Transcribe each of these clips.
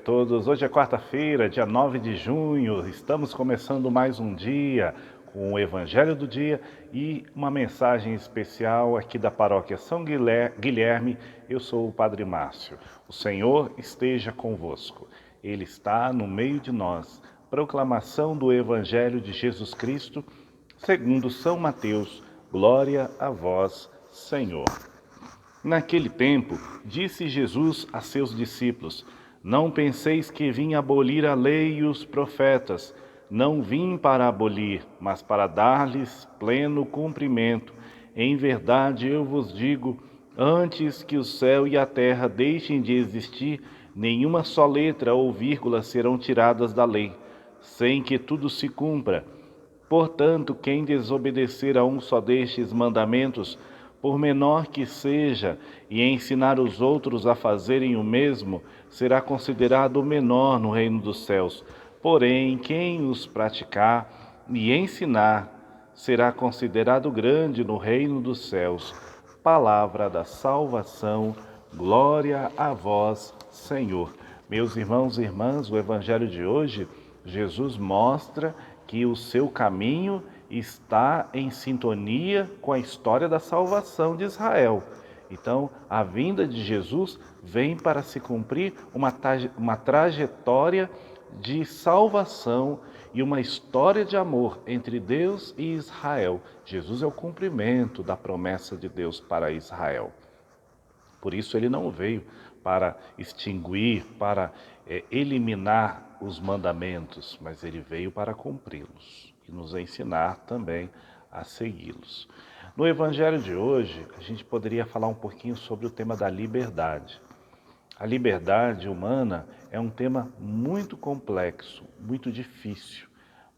todos. Hoje é quarta-feira, dia 9 de junho. Estamos começando mais um dia com o Evangelho do Dia e uma mensagem especial aqui da Paróquia São Guilherme. Eu sou o Padre Márcio. O Senhor esteja convosco. Ele está no meio de nós. Proclamação do Evangelho de Jesus Cristo, segundo São Mateus. Glória a vós, Senhor. Naquele tempo, disse Jesus a seus discípulos: Não penseis que vim abolir a lei e os profetas. Não vim para abolir, mas para dar-lhes pleno cumprimento. Em verdade eu vos digo, antes que o céu e a terra deixem de existir, nenhuma só letra ou vírgula serão tiradas da lei, sem que tudo se cumpra. Portanto, quem desobedecer a um só destes mandamentos, por menor que seja, e ensinar os outros a fazerem o mesmo, será considerado o menor no reino dos céus. Porém, quem os praticar e ensinar, será considerado grande no reino dos céus. Palavra da salvação, glória a vós, Senhor. Meus irmãos e irmãs, o Evangelho de hoje, Jesus mostra que o seu caminho está em sintonia com a história da salvação de Israel. Então, a vinda de Jesus vem para se cumprir uma trajetória de salvação e uma história de amor entre Deus e Israel. Jesus é o cumprimento da promessa de Deus para Israel. Por isso ele não veio para extinguir, para eliminar os mandamentos, mas ele veio para cumpri-los e nos ensinar também a segui-los. No Evangelho de hoje, a gente poderia falar um pouquinho sobre o tema da liberdade. A liberdade humana é um tema muito complexo, muito difícil.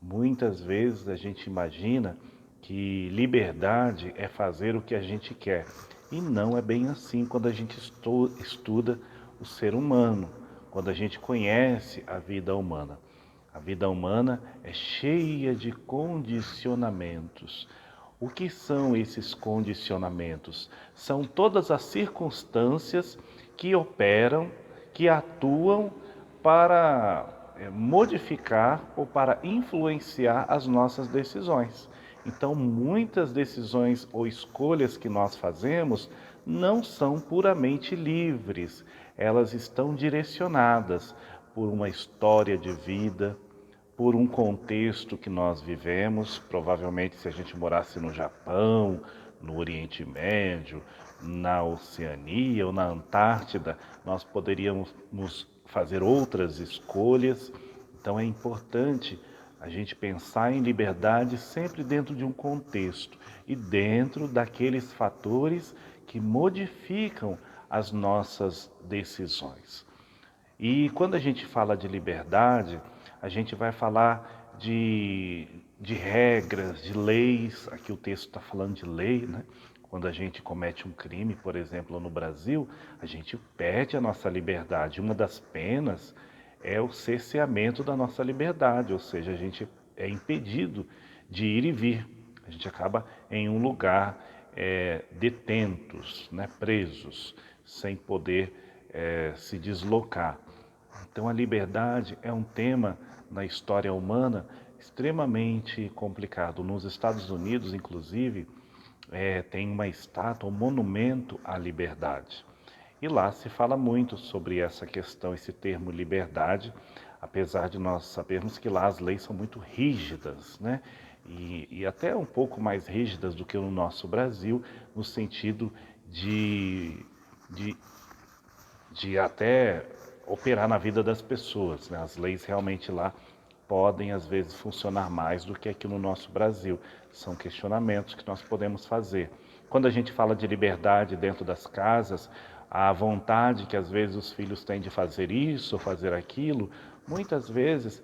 Muitas vezes a gente imagina que liberdade é fazer o que a gente quer. E não é bem assim quando a gente estuda o ser humano, quando a gente conhece a vida humana. A vida humana é cheia de condicionamentos. O que são esses condicionamentos? São todas as circunstâncias que operam, que atuam para modificar ou para influenciar as nossas decisões. Então, muitas decisões ou escolhas que nós fazemos não são puramente livres. Elas estão direcionadas por uma história de vida, por um contexto que nós vivemos. Provavelmente, se a gente morasse no Japão, no Oriente Médio, na Oceania ou na Antártida, nós poderíamos fazer outras escolhas. Então é importante a gente pensar em liberdade sempre dentro de um contexto e dentro daqueles fatores que modificam as nossas decisões. E quando a gente fala de liberdade, a gente vai falar de regras, de leis. Aqui o texto está falando de lei, né? Quando a gente comete um crime, por exemplo, no Brasil, a gente perde a nossa liberdade. Uma das penas é o cerceamento da nossa liberdade, ou seja, a gente é impedido de ir e vir. A gente acaba em um lugar detentos, né? Presos, sem poder se deslocar. Então a liberdade é um tema na história humana extremamente complicado. Nos Estados Unidos, inclusive, tem uma estátua, um monumento à liberdade. E lá se fala muito sobre essa questão, esse termo liberdade, apesar de nós sabermos que lá as leis são muito rígidas, né? E até um pouco mais rígidas do que no nosso Brasil, no sentido de até operar na vida das pessoas, né? As leis realmente lá podem, às vezes, funcionar mais do que aqui no nosso Brasil. São questionamentos que nós podemos fazer. Quando a gente fala de liberdade dentro das casas, a vontade que, às vezes, os filhos têm de fazer isso ou fazer aquilo, muitas vezes,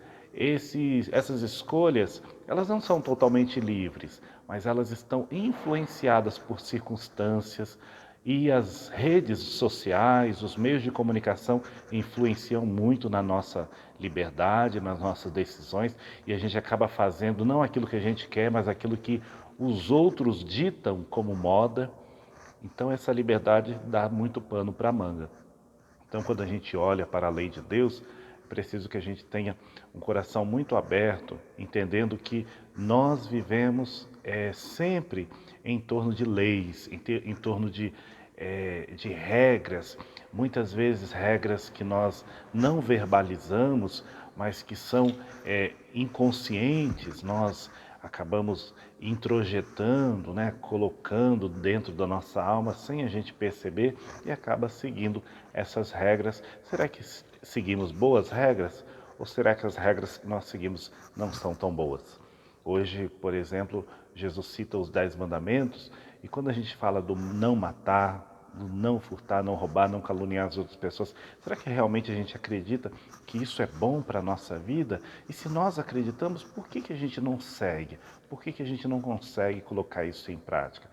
essas escolhas, elas não são totalmente livres, mas elas estão influenciadas por circunstâncias, e as redes sociais, os meios de comunicação influenciam muito na nossa liberdade, nas nossas decisões, e a gente acaba fazendo não aquilo que a gente quer, mas aquilo que os outros ditam como moda. Então essa liberdade dá muito pano para a manga. Então quando a gente olha para a lei de Deus, preciso que a gente tenha um coração muito aberto, entendendo que nós vivemos sempre em torno de leis, em torno de regras, muitas vezes regras que nós não verbalizamos, mas que são inconscientes, nós acabamos introjetando, né, colocando dentro da nossa alma sem a gente perceber e acaba seguindo essas regras. Será que seguimos boas regras? Ou será que as regras que nós seguimos não são tão boas? Hoje, por exemplo, Jesus cita os 10 mandamentos e quando a gente fala do não matar, do não furtar, não roubar, não caluniar as outras pessoas, será que realmente a gente acredita que isso é bom para a nossa vida? E se nós acreditamos, por que a gente não segue? Por que a gente não consegue colocar isso em prática?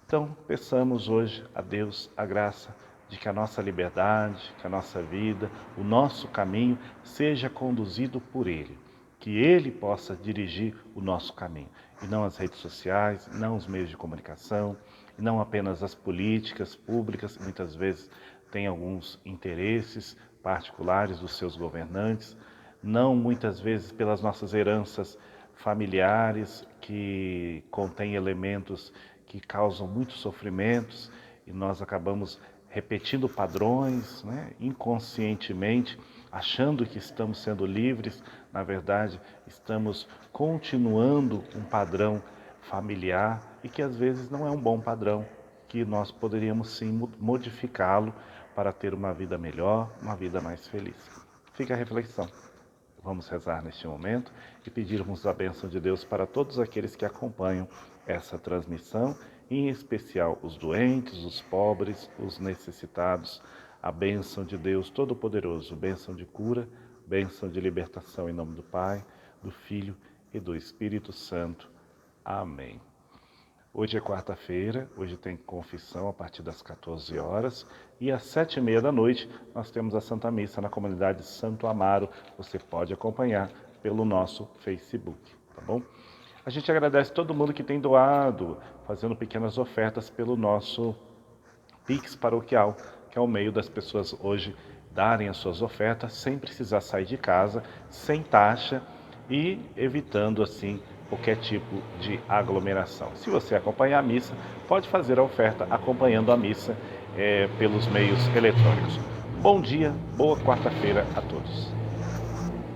Então, peçamos hoje a Deus a graça de que a nossa liberdade, que a nossa vida, o nosso caminho seja conduzido por Ele. Que Ele possa dirigir o nosso caminho. E não as redes sociais, não os meios de comunicação, e não apenas as políticas públicas, muitas vezes têm alguns interesses particulares dos seus governantes, não muitas vezes pelas nossas heranças familiares que contêm elementos que causam muitos sofrimentos e nós acabamos repetindo padrões, né, inconscientemente, achando que estamos sendo livres, na verdade, estamos continuando um padrão familiar e que às vezes não é um bom padrão, que nós poderíamos sim modificá-lo para ter uma vida melhor, uma vida mais feliz. Fica a reflexão. Vamos rezar neste momento e pedirmos a bênção de Deus para todos aqueles que acompanham essa transmissão, em especial os doentes, os pobres, os necessitados. A bênção de Deus Todo-Poderoso, bênção de cura, bênção de libertação em nome do Pai, do Filho e do Espírito Santo. Amém. Hoje é quarta-feira, hoje tem confissão a partir das 14 horas e às 7h30 da noite nós temos a Santa Missa na comunidade Santo Amaro. Você pode acompanhar pelo nosso Facebook, tá bom? A gente agradece todo mundo que tem doado, fazendo pequenas ofertas pelo nosso Pix paroquial, que é o meio das pessoas hoje darem as suas ofertas sem precisar sair de casa, sem taxa e evitando assim qualquer tipo de aglomeração. Se você acompanhar a missa, pode fazer a oferta acompanhando a missa pelos meios eletrônicos. Bom dia, boa quarta-feira a todos.